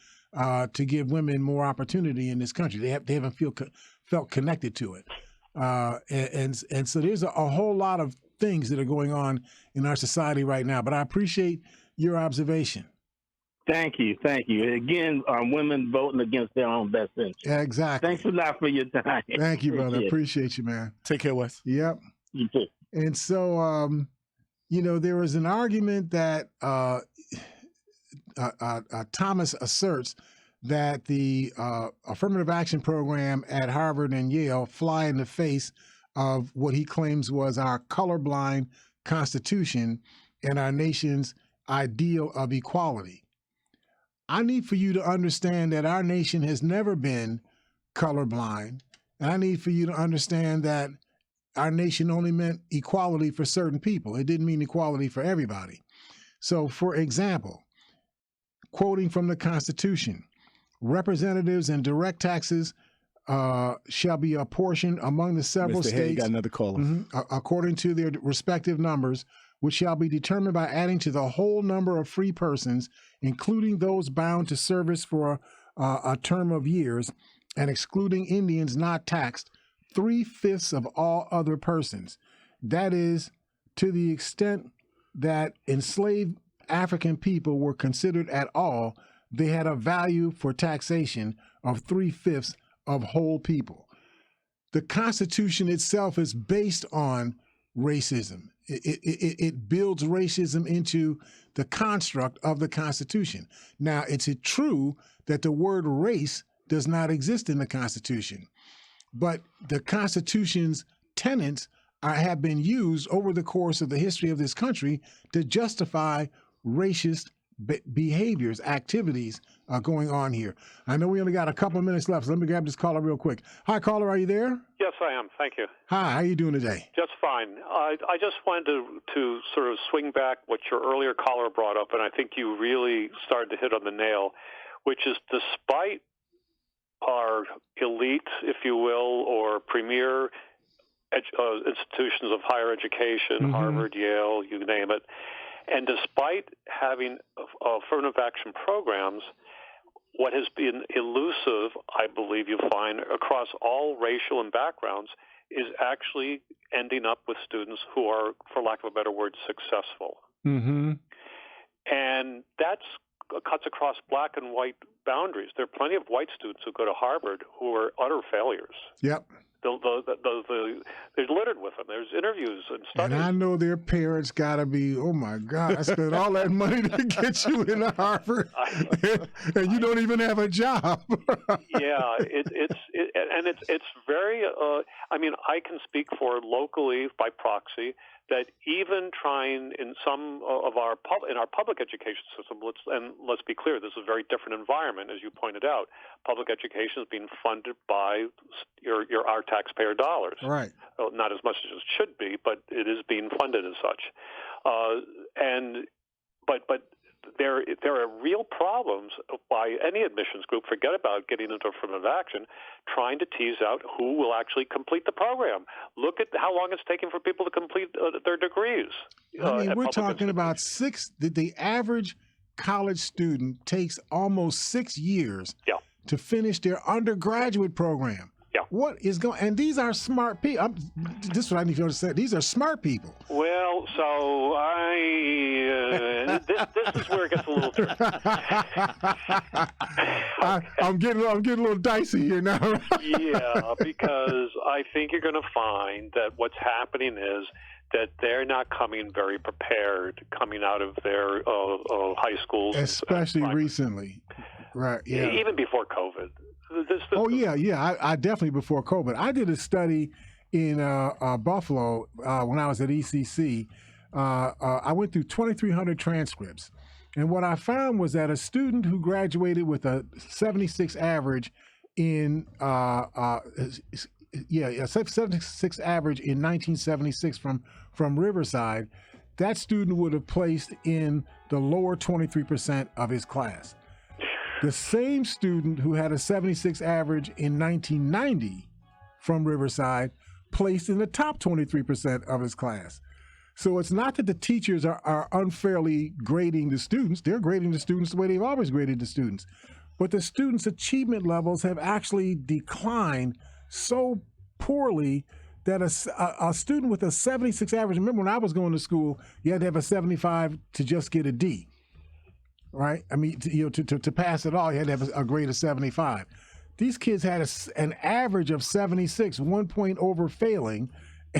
to give women more opportunity in this country. They haven't felt connected to it. And so there's a whole lot of things that are going on in our society right now. But I appreciate your observation. Thank you. Again, women voting against their own best interest. Exactly. Thanks a lot for your time. Thank you, brother. Appreciate you, man. Take care, Wes. Yep. You too. And so, there was an argument that Thomas asserts that the affirmative action program at Harvard and Yale fly in the face of what he claims was our colorblind Constitution and our nation's ideal of equality. I need for you to understand that our nation has never been colorblind. And I need for you to understand that our nation only meant equality for certain people. It didn't mean equality for everybody. So, for example, quoting from the Constitution, representatives and direct taxes shall be apportioned among the several Mr. Hare, you states got another caller. According to their respective numbers, which shall be determined by adding to the whole number of free persons, including those bound to service for a term of years, and excluding Indians not taxed, 3/5 of all other persons. That is, to the extent that enslaved African people were considered at all, they had a value for taxation of 3/5 of whole people. The Constitution itself is based on racism. It builds racism into the construct of the Constitution. Now, it's true that the word race does not exist in the Constitution, but the Constitution's tenets have been used over the course of the history of this country to justify racist behaviors, activities going on here. I know we only got a couple of minutes left, so let me grab this caller real quick. Hi, caller, are you there? Yes, I am. Thank you. Hi, how are you doing today? Just fine. I just wanted to sort of swing back what your earlier caller brought up, and I think you really started to hit on the nail, which is despite our elite, if you will, or premier institutions of higher education, Harvard, Yale, you name it, and despite having affirmative action programs, what has been elusive, I believe you'll find, across all racial and backgrounds is actually ending up with students who are, for lack of a better word, successful. And that cuts across black and white boundaries. There are plenty of white students who go to Harvard who are utter failures. Yep. They're littered with them. There's interviews and studies. And I know their parents got to be, oh my God, I spent all that money to get you into Harvard, and you don't even have a job. Yeah, it's very. I mean, I can speak for locally by proxy that even trying in some of our public education system, let's be clear, this is a very different environment, as you pointed out. Public education is being funded by our taxpayer dollars. Right. Well, not as much as it should be, but it is being funded as such. But there are real problems by any admissions group. Forget about getting into affirmative action, trying to tease out who will actually complete the program. Look at how long it's taking for people to complete their degrees. I mean, we're talking about the average college student takes almost 6 years to finish their undergraduate program. Yeah. What is going? And these are smart people. This is what I need to understand. These are smart people. Well, so this is where it gets a little tricky. I'm getting a little dicey here now. Yeah, because I think you're going to find that what's happening is that they're not coming very prepared coming out of their high schools, especially recently. Right. Yeah. Even before COVID. I definitely before COVID. I did a study in Buffalo when I was at ECC. I went through 2,300 transcripts, and what I found was that a student who graduated with a 76 average in 76 average in 1976 from Riverside, that student would have placed in the lower 23% of his class. The same student who had a 76 average in 1990 from Riverside placed in the top 23% of his class. So it's not that the teachers are unfairly grading the students. They're grading the students the way they've always graded the students. But the students' achievement levels have actually declined so poorly that a student with a 76 average, remember when I was going to school, you had to have a 75 to just get a D. Right? I mean, to pass it all, you had to have a grade of 75. These kids had an average of 76, 1 point over failing,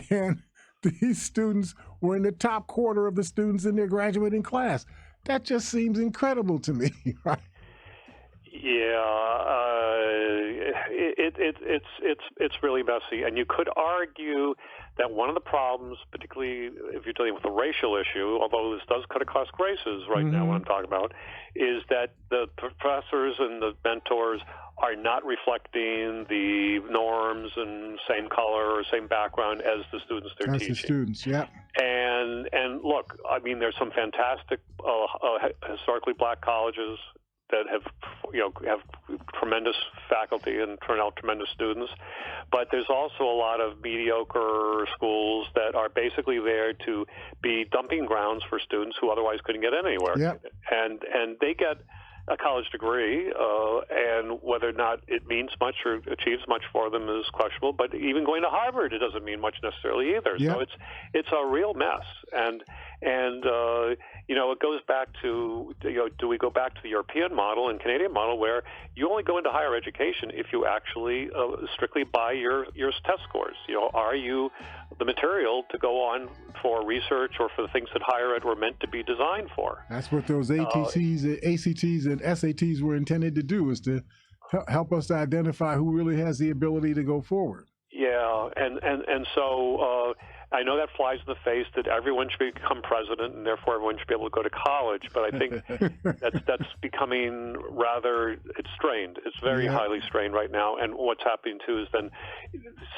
and these students were in the top quarter of the students in their graduating class. That just seems incredible to me, right? It's really messy, and you could argue that one of the problems, particularly if you're dealing with a racial issue, although this does cut across races right now, what I'm talking about, is that the professors and the mentors are not reflecting the norms and same color or same background as the students they're teaching. As the students, yeah. And look, I mean, there's some fantastic historically black colleges that have tremendous faculty and turn out tremendous students, but there's also a lot of mediocre schools that are basically there to be dumping grounds for students who otherwise couldn't get anywhere. Yep. And they get a college degree, and whether or not it means much or achieves much for them is questionable. But even going to Harvard, it doesn't mean much necessarily either. Yep. So it's a real mess. And it goes back to, do we go back to the European model and Canadian model where you only go into higher education if you actually strictly buy your test scores? Are you the material to go on for research or for the things that higher ed were meant to be designed for? That's what those ACTs, and SATs were intended to do, is to help us to identify who really has the ability to go forward. Yeah, and so I know that flies in the face that everyone should become president and therefore everyone should be able to go to college, but I think that's becoming it's strained. It's very highly strained right now, and what's happening too is then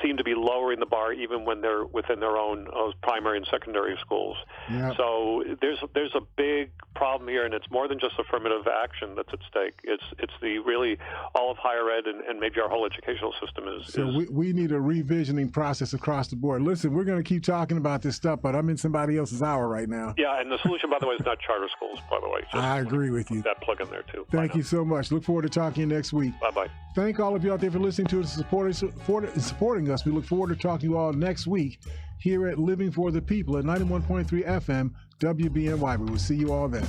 seem to be lowering the bar even when they're within their own primary and secondary schools. Yeah. So there's a big problem here, and it's more than just affirmative action that's at stake. It's the really all of higher ed and maybe our whole educational system is. So we need a revisioning process across the board. Listen, we're going to keep talking about this stuff, but I'm in somebody else's hour right now. Yeah, and the solution, by the way, is not charter schools, by the way. Just I agree with you. That plug in there, too. Thank you so much. Look forward to talking to you next week. Bye-bye. Thank all of you out there for listening to us and supporting us. We look forward to talking to you all next week here at Living for the People at 91.3 FM WBNY. We will see you all then.